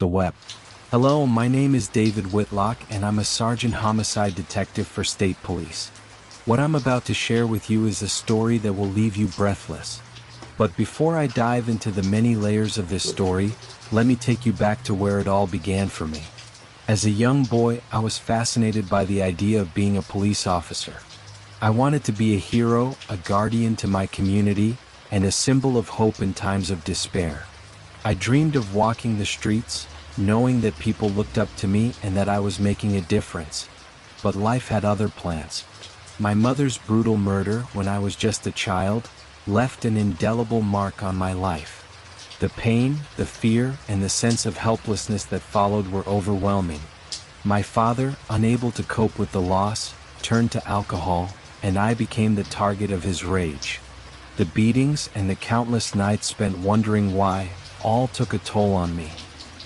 The web. Hello, my name is David Whitlock and I'm a Sergeant Homicide Detective for State Police. What I'm about to share with you is a story that will leave you breathless. But before I dive into the many layers of this story, let me take you back to where it all began for me. As a young boy, I was fascinated by the idea of being a police officer. I wanted to be a hero, a guardian to my community, and a symbol of hope in times of despair. I dreamed of walking the streets, knowing that people looked up to me and that I was making a difference. But life had other plans. My mother's brutal murder when I was just a child left an indelible mark on my life. The pain, the fear, and the sense of helplessness that followed were overwhelming. My father, unable to cope with the loss, turned to alcohol, and I became the target of his rage. The beatings and the countless nights spent wondering why all took a toll on me.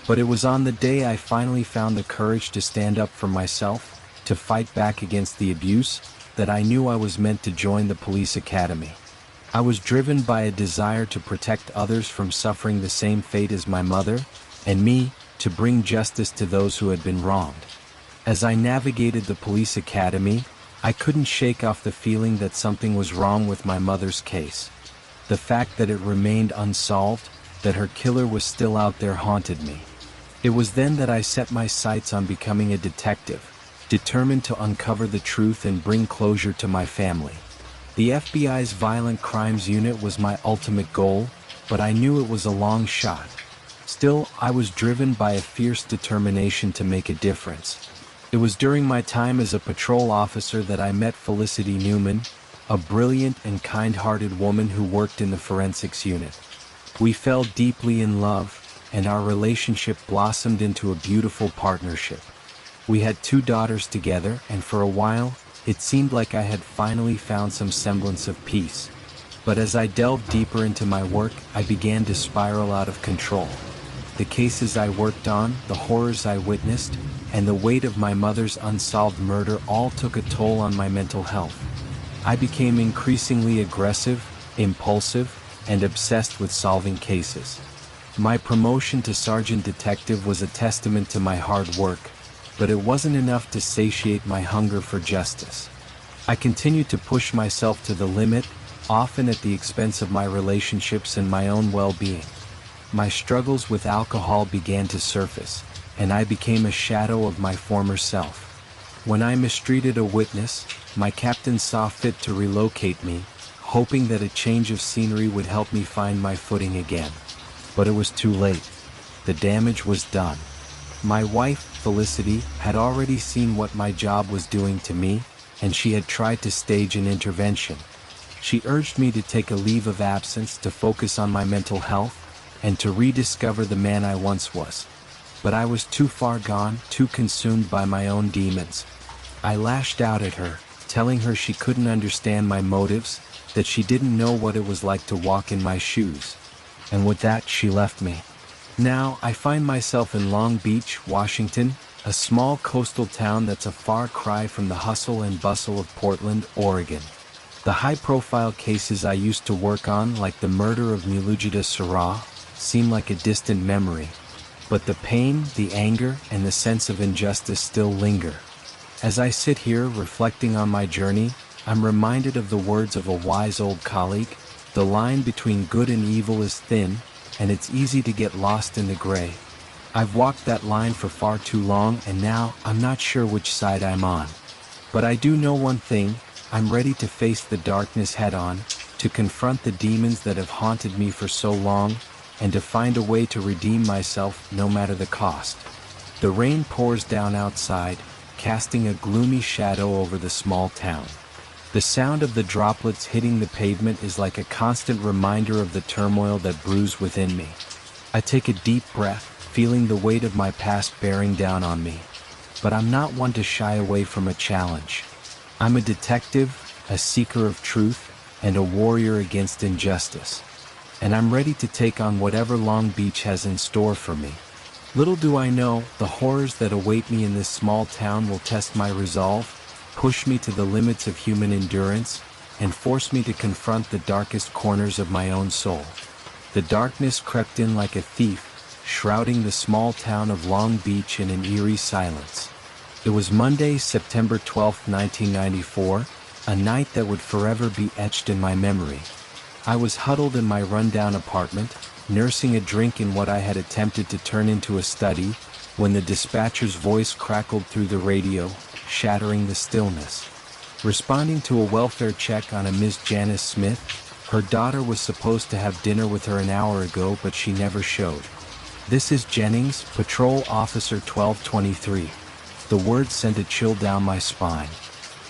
But it was on the day I finally found the courage to stand up for myself, to fight back against the abuse, that I knew I was meant to join the police academy. I was driven by a desire to protect others from suffering the same fate as my mother, and me, to bring justice to those who had been wronged. As I navigated the police academy, I couldn't shake off the feeling that something was wrong with my mother's case. The fact that it remained unsolved, that her killer was still out there, haunted me. It was then that I set my sights on becoming a detective, determined to uncover the truth and bring closure to my family. The FBI's Violent Crimes Unit was my ultimate goal, but I knew it was a long shot. Still, I was driven by a fierce determination to make a difference. It was during my time as a patrol officer that I met Felicity Newman, a brilliant and kind-hearted woman who worked in the forensics unit. We fell deeply in love, and our relationship blossomed into a beautiful partnership. We had 2 daughters together, and for a while, it seemed like I had finally found some semblance of peace. But as I delved deeper into my work, I began to spiral out of control. The cases I worked on, the horrors I witnessed, and the weight of my mother's unsolved murder all took a toll on my mental health. I became increasingly aggressive, impulsive, and obsessed with solving cases. My promotion to Sergeant Detective was a testament to my hard work, but it wasn't enough to satiate my hunger for justice. I continued to push myself to the limit, often at the expense of my relationships and my own well-being. My struggles with alcohol began to surface, and I became a shadow of my former self. When I mistreated a witness, my captain saw fit to relocate me, hoping that a change of scenery would help me find my footing again. But it was too late. The damage was done. My wife, Felicity, had already seen what my job was doing to me, and she had tried to stage an intervention. She urged me to take a leave of absence to focus on my mental health, and to rediscover the man I once was. But I was too far gone, too consumed by my own demons. I lashed out at her, telling her she couldn't understand my motives, that she didn't know what it was like to walk in my shoes. And with that, she left me. Now, I find myself in Long Beach, Washington, a small coastal town that's a far cry from the hustle and bustle of Portland, Oregon. The high-profile cases I used to work on, like the murder of Mulujita Sarah, seem like a distant memory. But the pain, the anger, and the sense of injustice still linger. As I sit here reflecting on my journey, I'm reminded of the words of a wise old colleague: the line between good and evil is thin, and it's easy to get lost in the gray. I've walked that line for far too long, and now I'm not sure which side I'm on. But I do know one thing: I'm ready to face the darkness head-on, to confront the demons that have haunted me for so long, and to find a way to redeem myself no matter the cost. The rain pours down outside, casting a gloomy shadow over the small town. The sound of the droplets hitting the pavement is like a constant reminder of the turmoil that brews within me. I take a deep breath, feeling the weight of my past bearing down on me. But I'm not one to shy away from a challenge. I'm a detective, a seeker of truth, and a warrior against injustice. And I'm ready to take on whatever Long Beach has in store for me. Little do I know, the horrors that await me in this small town will test my resolve, push me to the limits of human endurance, and force me to confront the darkest corners of my own soul. The darkness crept in like a thief, shrouding the small town of Long Beach in an eerie silence. It was Monday, September 12, 1994, a night that would forever be etched in my memory. I was huddled in my rundown apartment, nursing a drink in what I had attempted to turn into a study, when the dispatcher's voice crackled through the radio, shattering the stillness. Responding to a welfare check on a Miss Janice Smith, her daughter was supposed to have dinner with her an hour ago, but she never showed. "This is Jennings, Patrol Officer 1223. The words sent a chill down my spine.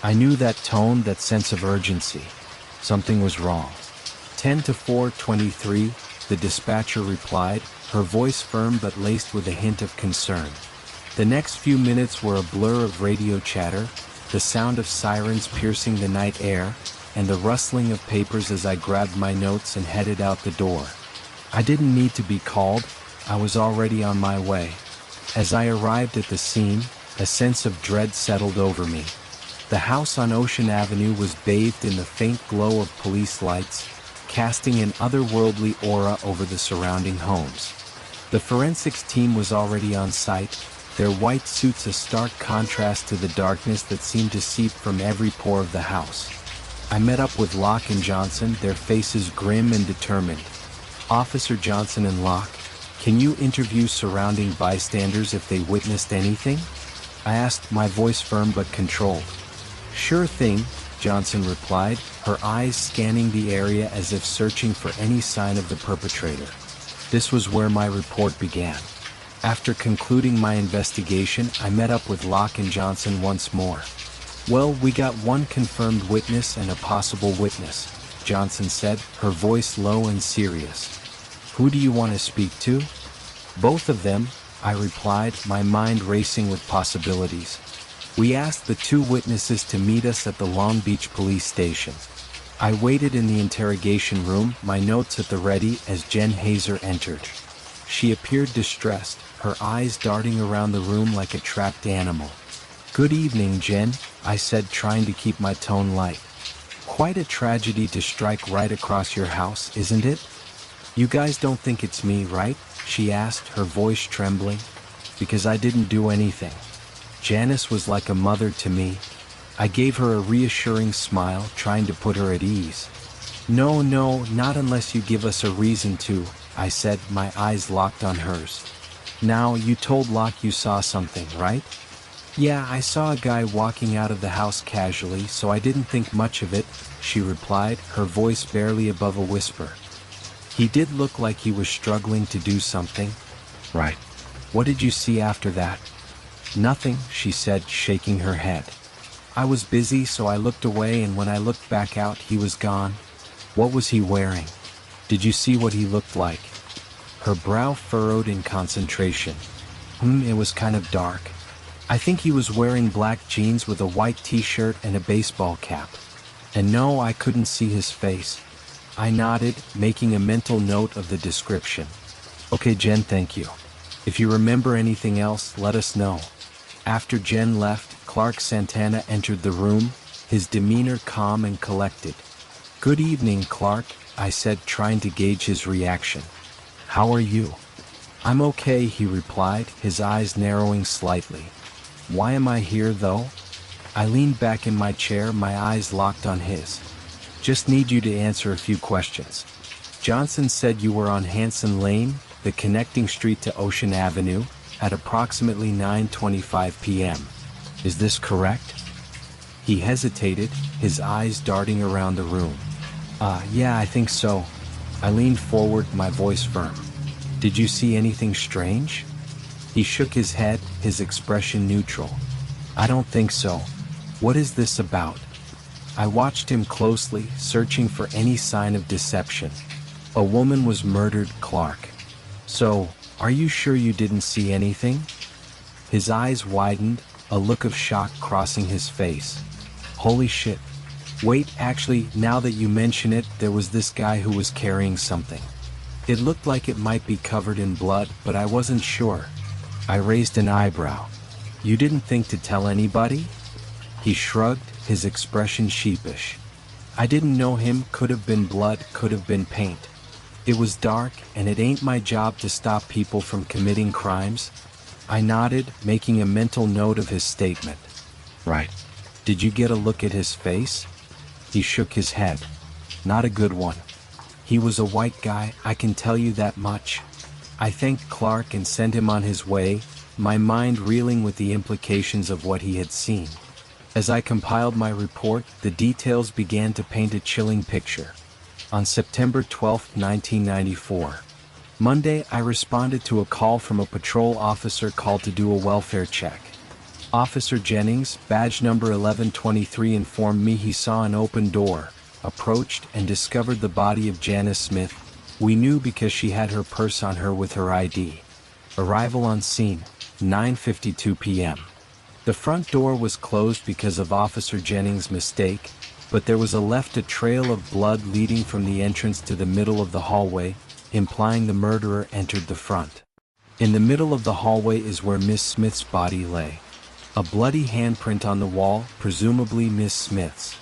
I knew that tone, that sense of urgency. Something was wrong. 10 to 4:23, the dispatcher replied, her voice firm but laced with a hint of concern. The next few minutes were a blur of radio chatter, the sound of sirens piercing the night air, and the rustling of papers as I grabbed my notes and headed out the door. I didn't need to be called. I was already on my way. As I arrived at the scene, a sense of dread settled over me. The house on Ocean Avenue was bathed in the faint glow of police lights, casting an otherworldly aura over the surrounding homes. The forensics team was already on site, their white suits a stark contrast to the darkness that seemed to seep from every pore of the house. I met up with Locke and Johnson, their faces grim and determined. "Officer Johnson and Locke, can you interview surrounding bystanders if they witnessed anything?" I asked, my voice firm but controlled. "Sure thing," Johnson replied, her eyes scanning the area as if searching for any sign of the perpetrator. This was where my report began. After concluding my investigation, I met up with Locke and Johnson once more. "Well, we got one confirmed witness and a possible witness," Johnson said, her voice low and serious. "Who do you want to speak to?" "Both of them," I replied, my mind racing with possibilities. We asked the two witnesses to meet us at the Long Beach police station. I waited in the interrogation room, my notes at the ready, as Jen Hazer entered. She appeared distressed, her eyes darting around the room like a trapped animal. "Good evening, Jen," I said, trying to keep my tone light. "Quite a tragedy to strike right across your house, isn't it? You guys don't think it's me, right?" she asked, her voice trembling. "Because I didn't do anything." Janice was like a mother to me. I gave her a reassuring smile, trying to put her at ease. No, not unless you give us a reason to," I said, my eyes locked on hers. "Now, you told Locke you saw something, right?" "Yeah, I saw a guy walking out of the house casually, so I didn't think much of it," she replied, her voice barely above a whisper. "He did look like he was struggling to do something." "Right. What did you see after that?" "Nothing," she said, shaking her head. "I was busy, so I looked away, and when I looked back out, he was gone." "What was he wearing? Did you see what he looked like?" Her brow furrowed in concentration. It was kind of dark. I think he was wearing black jeans with a white t-shirt and a baseball cap. And no, I couldn't see his face." I nodded, making a mental note of the description. "Okay, Jen, thank you. If you remember anything else, let us know." After Jen left, Clark Santana entered the room, his demeanor calm and collected. "Good evening, Clark," I said, trying to gauge his reaction. "How are you?" "I'm okay," he replied, his eyes narrowing slightly. "Why am I here, though?" I leaned back in my chair, my eyes locked on his. "Just need you to answer a few questions. Johnson said you were on Hanson Lane, the connecting street to Ocean Avenue, at approximately 9:25 p.m. Is this correct?" He hesitated, his eyes darting around the room. Yeah, I think so." I leaned forward, my voice firm. "Did you see anything strange?" He shook his head, his expression neutral. "I don't think so. What is this about?" I watched him closely, searching for any sign of deception. "A woman was murdered, Clark. So, are you sure you didn't see anything?" His eyes widened, a look of shock crossing his face. "Holy shit. Wait, actually, now that you mention it, there was this guy who was carrying something. It looked like it might be covered in blood, but I wasn't sure." I raised an eyebrow. "You didn't think to tell anybody?" He shrugged, his expression sheepish. "I didn't know him, could have been blood, could have been paint." It was dark, and it ain't my job to stop people from committing crimes. I nodded, making a mental note of his statement. Right. Did you get a look at his face? He shook his head. Not a good one. He was a white guy, I can tell you that much. I thanked Clark and sent him on his way, my mind reeling with the implications of what he had seen. As I compiled my report, the details began to paint a chilling picture. On September 12, 1994, Monday, I responded to a call from a patrol officer called to do a welfare check. Officer Jennings, badge number 1123, informed me he saw an open door, approached, and discovered the body of Janice Smith. We knew because she had her purse on her with her ID. Arrival on scene, 9:52 p.m. The front door was closed because of Officer Jennings' mistake, but there was left a trail of blood leading from the entrance to the middle of the hallway, implying the murderer entered the front. In the middle of the hallway is where Miss Smith's body lay. A bloody handprint on the wall, presumably Miss Smith's.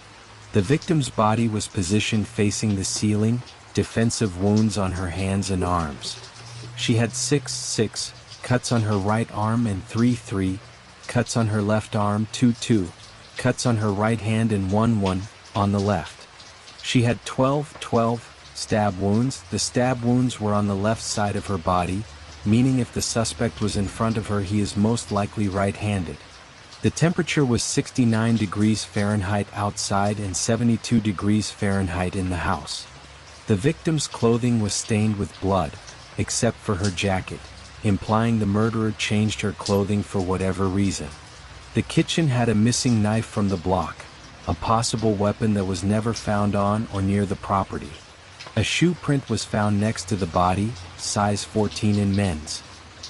The victim's body was positioned facing the ceiling, defensive wounds on her hands and arms. She had 6 cuts on her right arm and 3 cuts on her left arm, 2 cuts on her right hand and 1 on the left. She had 12 stab wounds. The stab wounds were on the left side of her body, meaning if the suspect was in front of her, he is most likely right-handed. The temperature was 69 degrees Fahrenheit outside and 72 degrees Fahrenheit in the house. The victim's clothing was stained with blood, except for her jacket, implying the murderer changed her clothing for whatever reason. The kitchen had a missing knife from the block, a possible weapon that was never found on or near the property. A shoe print was found next to the body, size 14 in men's.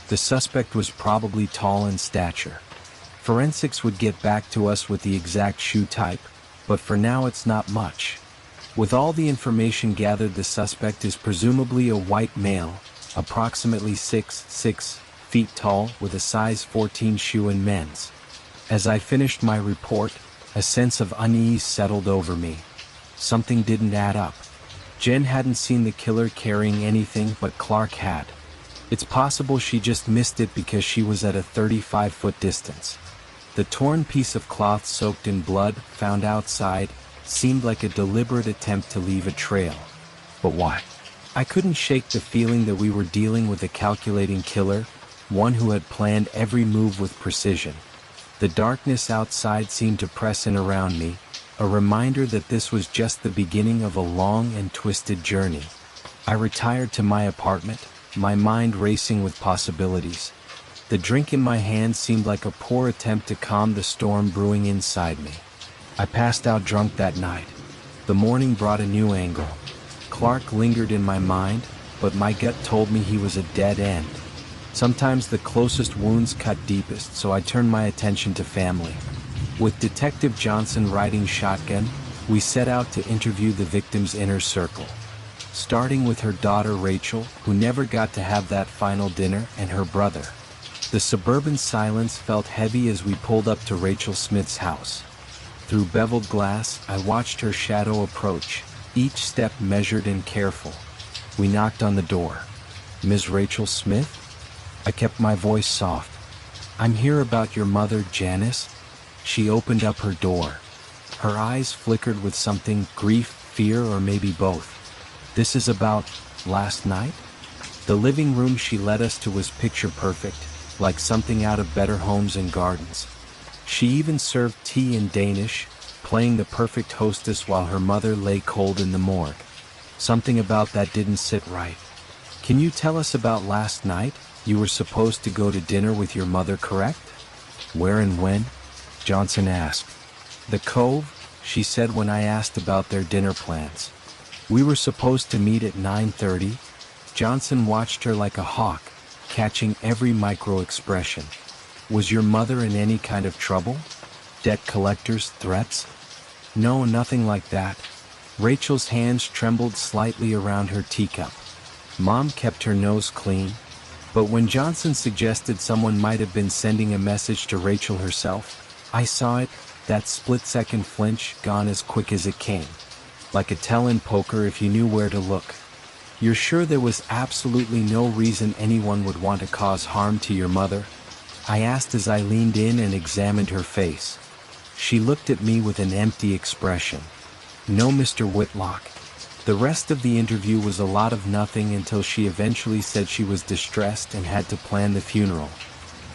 The suspect was probably tall in stature. Forensics would get back to us with the exact shoe type, but for now it's not much. With all the information gathered, the suspect is presumably a white male, approximately 6 feet tall, with a size 14 shoe in men's. As I finished my report, a sense of unease settled over me. Something didn't add up. Jen hadn't seen the killer carrying anything, but Clark had. It's possible she just missed it because she was at a 35-foot distance. The torn piece of cloth soaked in blood, found outside, seemed like a deliberate attempt to leave a trail. But why? I couldn't shake the feeling that we were dealing with a calculating killer, one who had planned every move with precision. The darkness outside seemed to press in around me, a reminder that this was just the beginning of a long and twisted journey. I retired to my apartment, my mind racing with possibilities. The drink in my hand seemed like a poor attempt to calm the storm brewing inside me. I passed out drunk that night. The morning brought a new angle. Clark lingered in my mind, but my gut told me he was a dead end. Sometimes the closest wounds cut deepest, so I turned my attention to family. With Detective Johnson riding shotgun, we set out to interview the victim's inner circle. Starting with her daughter Rachel, who never got to have that final dinner, and her brother. The suburban silence felt heavy as we pulled up to Rachel Smith's house. Through beveled glass, I watched her shadow approach, each step measured and careful. We knocked on the door. "Ms. Rachel Smith?" I kept my voice soft. "I'm here about your mother, Janice." She opened up her door. Her eyes flickered with something, grief, fear, or maybe both. "This is about last night?" The living room she led us to was picture perfect, like something out of Better Homes and Gardens. She even served tea in Danish, playing the perfect hostess while her mother lay cold in the morgue. Something about that didn't sit right. "Can you tell us about last night? You were supposed to go to dinner with your mother, correct?" "Where and when?" Johnson asked. "The Cove," she said when I asked about their dinner plans. "We were supposed to meet at 9:30. Johnson watched her like a hawk, catching every micro-expression. "Was your mother in any kind of trouble? Debt collectors, threats?" "No, nothing like that." Rachel's hands trembled slightly around her teacup. "Mom kept her nose clean." But when Johnson suggested someone might have been sending a message to Rachel herself, I saw it, that split-second flinch, gone as quick as it came. Like a tell in poker if you knew where to look. You're sure there was absolutely no reason anyone would want to cause harm to your mother? I asked as I leaned in and examined her face. She looked at me with an empty expression. No, Mr. Whitlock. The rest of the interview was a lot of nothing until she eventually said she was distressed and had to plan the funeral.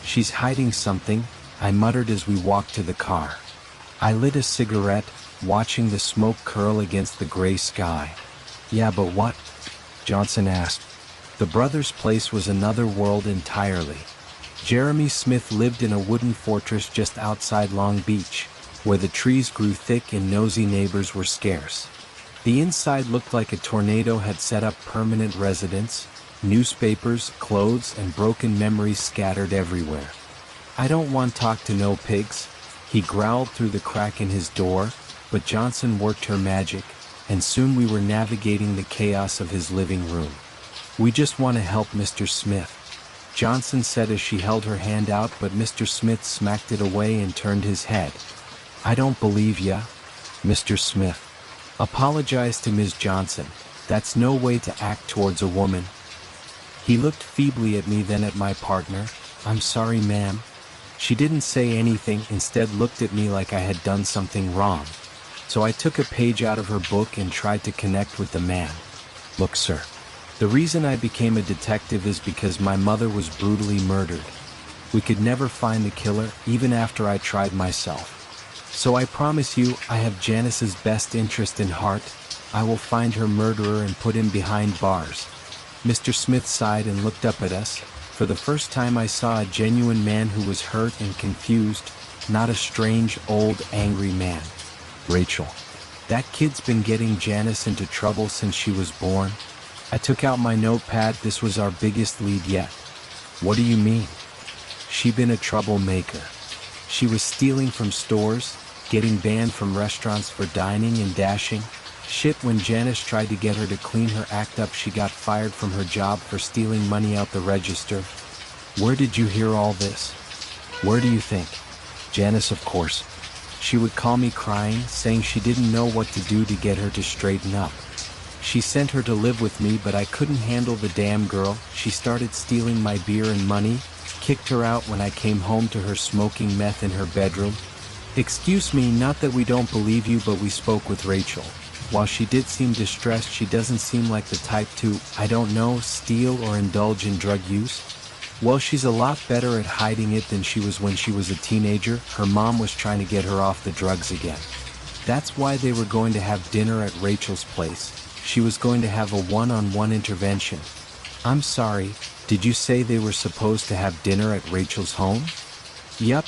She's hiding something, I muttered as we walked to the car. I lit a cigarette, watching the smoke curl against the gray sky. Yeah, but what? Johnson asked. The brothers' place was another world entirely. Jeremy Smith lived in a wooden fortress just outside Long Beach, where the trees grew thick and nosy neighbors were scarce. The inside looked like a tornado had set up permanent residence, newspapers, clothes, and broken memories scattered everywhere. I don't want to talk to no pigs, he growled through the crack in his door, but Johnson worked her magic, and soon we were navigating the chaos of his living room. We just want to help Mr. Smith, Johnson said as she held her hand out, but Mr. Smith smacked it away and turned his head. I don't believe ya, Mr. Smith. Apologize to Ms. Johnson. That's no way to act towards a woman. He looked feebly at me, then at my partner. I'm sorry, ma'am. She didn't say anything, instead looked at me like I had done something wrong. So I took a page out of her book and tried to connect with the man. Look, sir. The reason I became a detective is because my mother was brutally murdered. We could never find the killer, even after I tried myself. So I promise you, I have Janice's best interest in heart. I will find her murderer and put him behind bars. Mr. Smith sighed and looked up at us. For the first time I saw a genuine man who was hurt and confused, not a strange, old, angry man. Rachel. That kid's been getting Janice into trouble since she was born. I took out my notepad. This was our biggest lead yet. What do you mean? She been a troublemaker. She was stealing from stores, getting banned from restaurants for dining and dashing. Shit, when Janice tried to get her to clean her act up, she got fired from her job for stealing money out the register. Where did you hear all this? Where do you think? Janice, of course. She would call me crying, saying she didn't know what to do to get her to straighten up. She sent her to live with me, but I couldn't handle the damn girl. She started stealing my beer and money, kicked her out when I came home to her smoking meth in her bedroom. Excuse me, not that we don't believe you, but we spoke with Rachel. While she did seem distressed, she doesn't seem like the type to, I don't know, steal or indulge in drug use. Well, she's a lot better at hiding it than she was when she was a teenager. Her mom was trying to get her off the drugs again. That's why they were going to have dinner at Rachel's place. She was going to have a one-on-one intervention. I'm sorry, did you say they were supposed to have dinner at Rachel's home? Yup.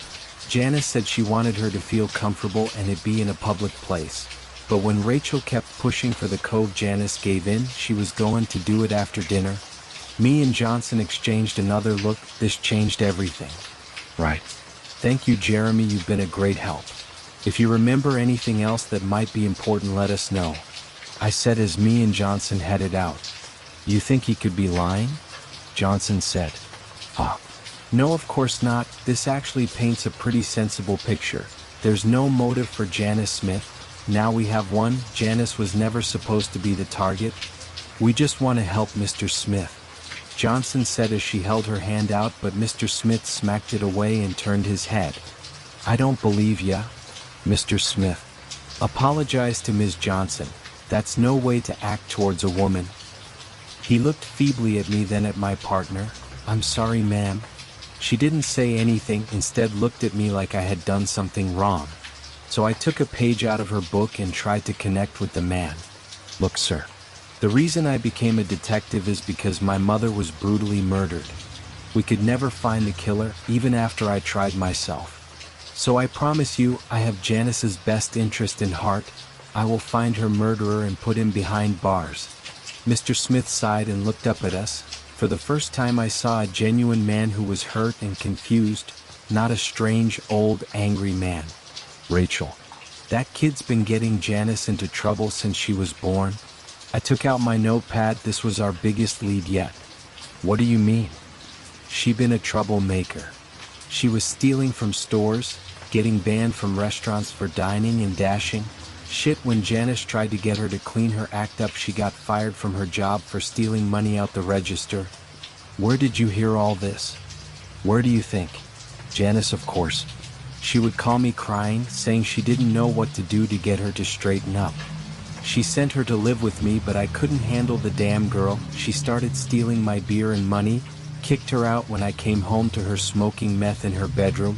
Janice said she wanted her to feel comfortable and it be in a public place. But when Rachel kept pushing for the code, Janice gave in. She was going to do it after dinner. Me and Johnson exchanged another look. This changed everything. Right. Thank you, Jeremy. You've been a great help. If you remember anything else that might be important, let us know, I said as me and Johnson headed out. You think he could be lying? Johnson said. No, of course not. This actually paints a pretty sensible picture. There's no motive for Janice Smith. Now we have one. Janice was never supposed to be the target. We just want to help Mr. Smith, Johnson said as she held her hand out, but Mr. Smith smacked it away and turned his head. I don't believe ya, Mr. Smith. Apologize to Ms. Johnson. That's no way to act towards a woman. He looked feebly at me, then at my partner. I'm sorry, ma'am. She didn't say anything, instead looked at me like I had done something wrong. So I took a page out of her book and tried to connect with the man. Look, sir. The reason I became a detective is because my mother was brutally murdered. We could never find the killer, even after I tried myself. So I promise you, I have Janice's best interest in heart. I will find her murderer and put him behind bars. Mr. Smith sighed and looked up at us. For the first time I saw a genuine man who was hurt and confused, not a strange, old, angry man. Rachel. That kid's been getting Janice into trouble since she was born. I took out my notepad. This was our biggest lead yet. What do you mean? She been a troublemaker. She was stealing from stores, getting banned from restaurants for dining and dashing. Shit, when Janice tried to get her to clean her act up, she got fired from her job for stealing money out the register. Where did you hear all this? Where do you think? Janice, of course. She would call me crying, saying she didn't know what to do to get her to straighten up. She sent her to live with me, but I couldn't handle the damn girl. She started stealing my beer and money, kicked her out when I came home to her smoking meth in her bedroom.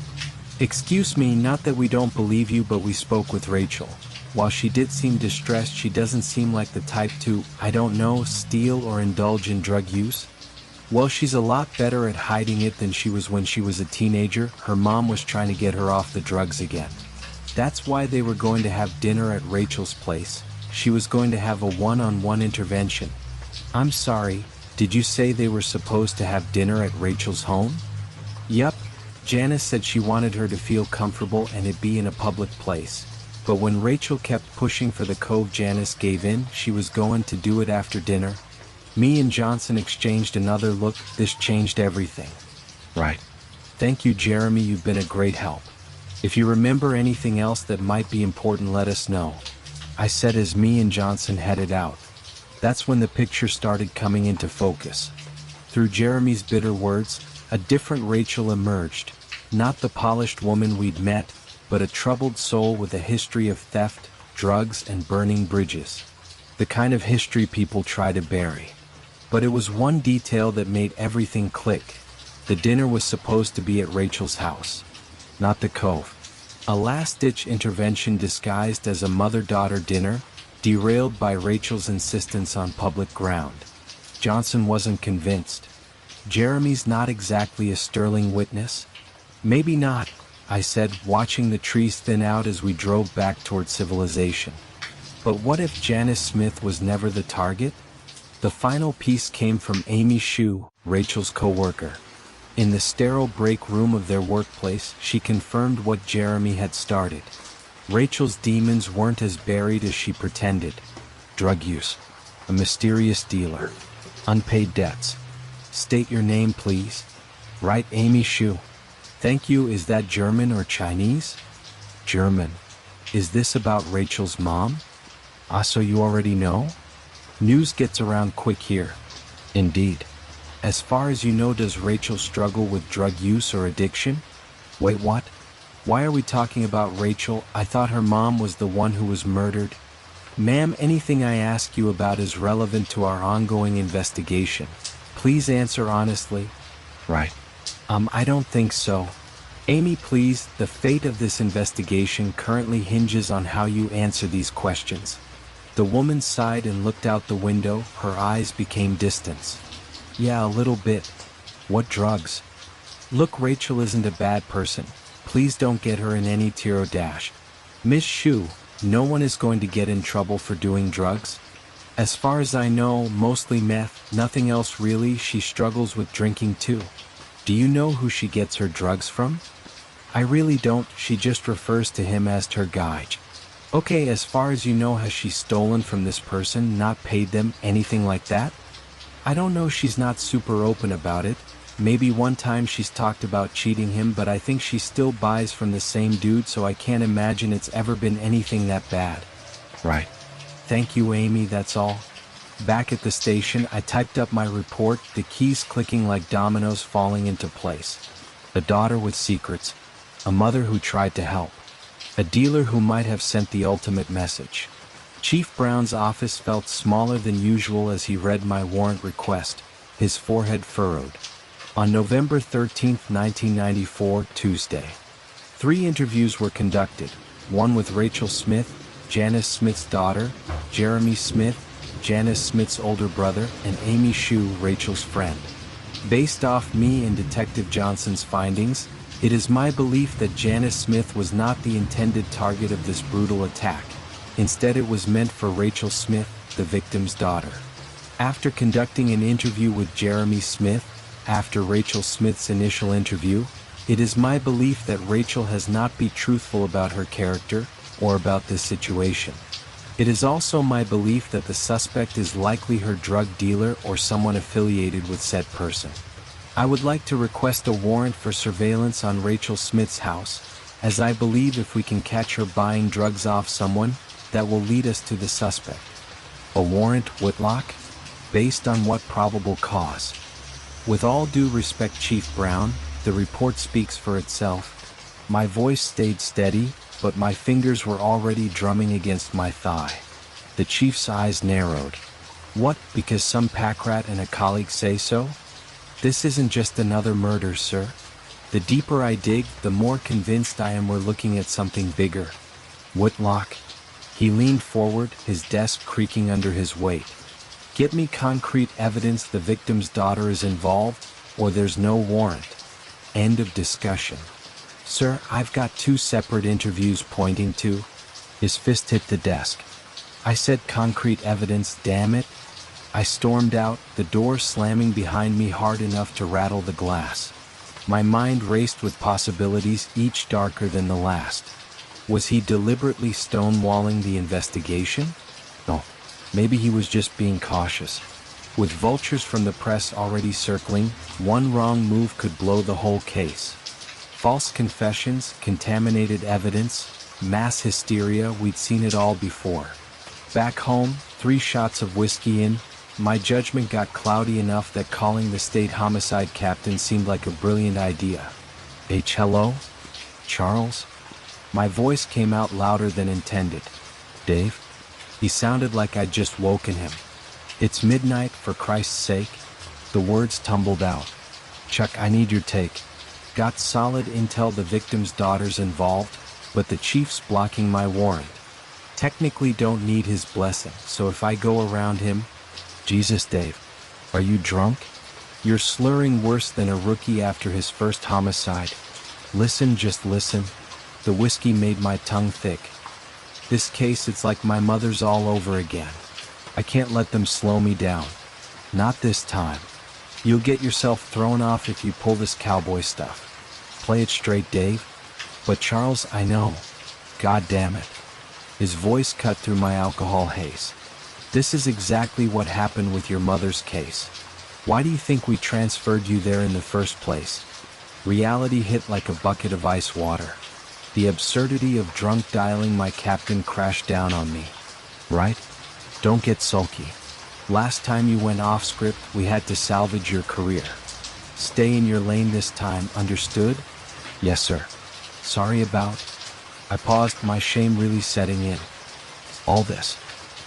Excuse me, not that we don't believe you, but we spoke with Rachel. While she did seem distressed, she doesn't seem like the type to, I don't know, steal or indulge in drug use. Well, she's a lot better at hiding it than she was when she was a teenager. Her mom was trying to get her off the drugs again. That's why they were going to have dinner at Rachel's place. She was going to have a one-on-one intervention. I'm sorry, did you say they were supposed to have dinner at Rachel's home? Yup. Janice said she wanted her to feel comfortable and it be in a public place. But when Rachel kept pushing for the cove, Janice gave in. She was going to do it after dinner. Me and Johnson exchanged another look. This changed everything. Right. Thank you, Jeremy, you've been a great help. If you remember anything else that might be important, let us know. I said as me and Johnson headed out. That's when the picture started coming into focus. Through Jeremy's bitter words, a different Rachel emerged. Not the polished woman we'd met, but a troubled soul with a history of theft, drugs, and burning bridges. The kind of history people try to bury. But it was one detail that made everything click. The dinner was supposed to be at Rachel's house, not the cove. A last-ditch intervention disguised as a mother-daughter dinner, derailed by Rachel's insistence on public ground. Johnson wasn't convinced. Jeremy's not exactly a sterling witness. Maybe not, I said, watching the trees thin out as we drove back toward civilization. But what if Janice Smith was never the target? The final piece came from Amy Shue, Rachel's co-worker. In the sterile break room of their workplace, she confirmed what Jeremy had started. Rachel's demons weren't as buried as she pretended. Drug use. A mysterious dealer. Unpaid debts. State your name, please. Right, Amy Shue. Thank you. Is that German or Chinese? German. Is this about Rachel's mom? Ah, so you already know? News gets around quick here. Indeed. As far as you know, does Rachel struggle with drug use or addiction? Wait, what? Why are we talking about Rachel? I thought her mom was the one who was murdered. Ma'am, anything I ask you about is relevant to our ongoing investigation. Please answer honestly. Right. I don't think so. Amy, please, the fate of this investigation currently hinges on how you answer these questions. The woman sighed and looked out the window. Her eyes became distant. Yeah, a little bit. What drugs? Look, Rachel isn't a bad person. Please don't get her in any tiro dash. Miss Shue, no one is going to get in trouble for doing drugs. As far as I know, mostly meth, nothing else really. She struggles with drinking too. Do you know who she gets her drugs from? I really don't. She just refers to him as her guy. Okay, as far as you know, has she stolen from this person, not paid them, anything like that? I don't know, she's not super open about it. Maybe one time she's talked about cheating him, but I think she still buys from the same dude, so I can't imagine it's ever been anything that bad. Right. Thank you, Amy, that's all. Back at the station, I typed up my report, the keys clicking like dominoes falling into place. A daughter with secrets. A mother who tried to help. A dealer who might have sent the ultimate message. Chief Brown's office felt smaller than usual as he read my warrant request, his forehead furrowed. On November 13, 1994, Tuesday. 3 interviews were conducted, one with Rachel Smith, Janice Smith's daughter, Jeremy Smith, Janice Smith's older brother, and Amy Shue, Rachel's friend. Based off me and Detective Johnson's findings, it is my belief that Janice Smith was not the intended target of this brutal attack. Instead, it was meant for Rachel Smith, the victim's daughter. After conducting an interview with Jeremy Smith, after Rachel Smith's initial interview, it is my belief that Rachel has not been truthful about her character or about this situation. It is also my belief that the suspect is likely her drug dealer or someone affiliated with said person. I would like to request a warrant for surveillance on Rachel Smith's house, as I believe if we can catch her buying drugs off someone, that will lead us to the suspect. A warrant, Whitlock? Based on what probable cause? With all due respect, Chief Brown, the report speaks for itself. My voice stayed steady, but my fingers were already drumming against my thigh. The chief's eyes narrowed. What, because some pack rat and a colleague say so? This isn't just another murder, sir. The deeper I dig, the more convinced I am we're looking at something bigger. Whitlock. He leaned forward, his desk creaking under his weight. Get me concrete evidence the victim's daughter is involved, or there's no warrant. End of discussion. Sir, I've got 2 separate interviews pointing to. His fist hit the desk. I said concrete evidence, damn it. I stormed out, the door slamming behind me hard enough to rattle the glass. My mind raced with possibilities, each darker than the last. Was he deliberately stonewalling the investigation? No. Maybe he was just being cautious. With vultures from the press already circling, one wrong move could blow the whole case. False confessions, contaminated evidence, mass hysteria, we'd seen it all before. Back home, 3 shots of whiskey in, my judgment got cloudy enough that calling the state homicide captain seemed like a brilliant idea. Hello? Charles? My voice came out louder than intended. Dave? He sounded like I'd just woken him. It's midnight, for Christ's sake. The words tumbled out. Chuck, I need your take. Got solid intel the victim's daughter's involved, but the chief's blocking my warrant. Technically don't need his blessing, so if I go around him... Jesus, Dave. Are you drunk? You're slurring worse than a rookie after his first homicide. Listen, just listen. The whiskey made my tongue thick. This case, it's like my mother's all over again. I can't let them slow me down. Not this time. You'll get yourself thrown off if you pull this cowboy stuff. Play it straight, Dave. But Charles, I know. God damn it. His voice cut through my alcohol haze. This is exactly what happened with your mother's case. Why do you think we transferred you there in the first place? Reality hit like a bucket of ice water. The absurdity of drunk dialing my captain crashed down on me. Right? Don't get sulky. Last time you went off script, we had to salvage your career. Stay in your lane this time, understood? Yes, sir. Sorry about... I paused, my shame really setting in. All this.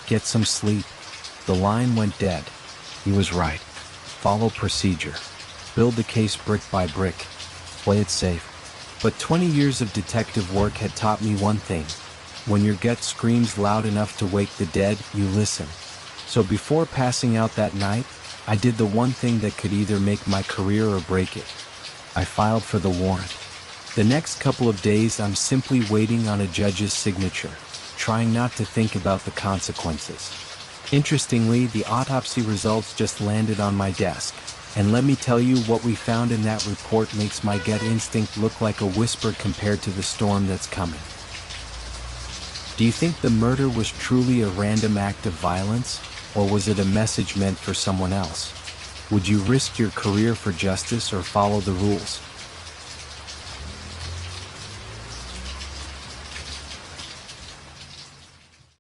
Get some sleep. The line went dead. He was right. Follow procedure. Build the case brick by brick. Play it safe. But 20 years of detective work had taught me one thing. When your gut screams loud enough to wake the dead, you listen. So before passing out that night, I did the one thing that could either make my career or break it. I filed for the warrant. The next couple of days I'm simply waiting on a judge's signature, trying not to think about the consequences. Interestingly, the autopsy results just landed on my desk, and let me tell you, what we found in that report makes my gut instinct look like a whisper compared to the storm that's coming. Do you think the murder was truly a random act of violence, or was it a message meant for someone else? Would you risk your career for justice or follow the rules?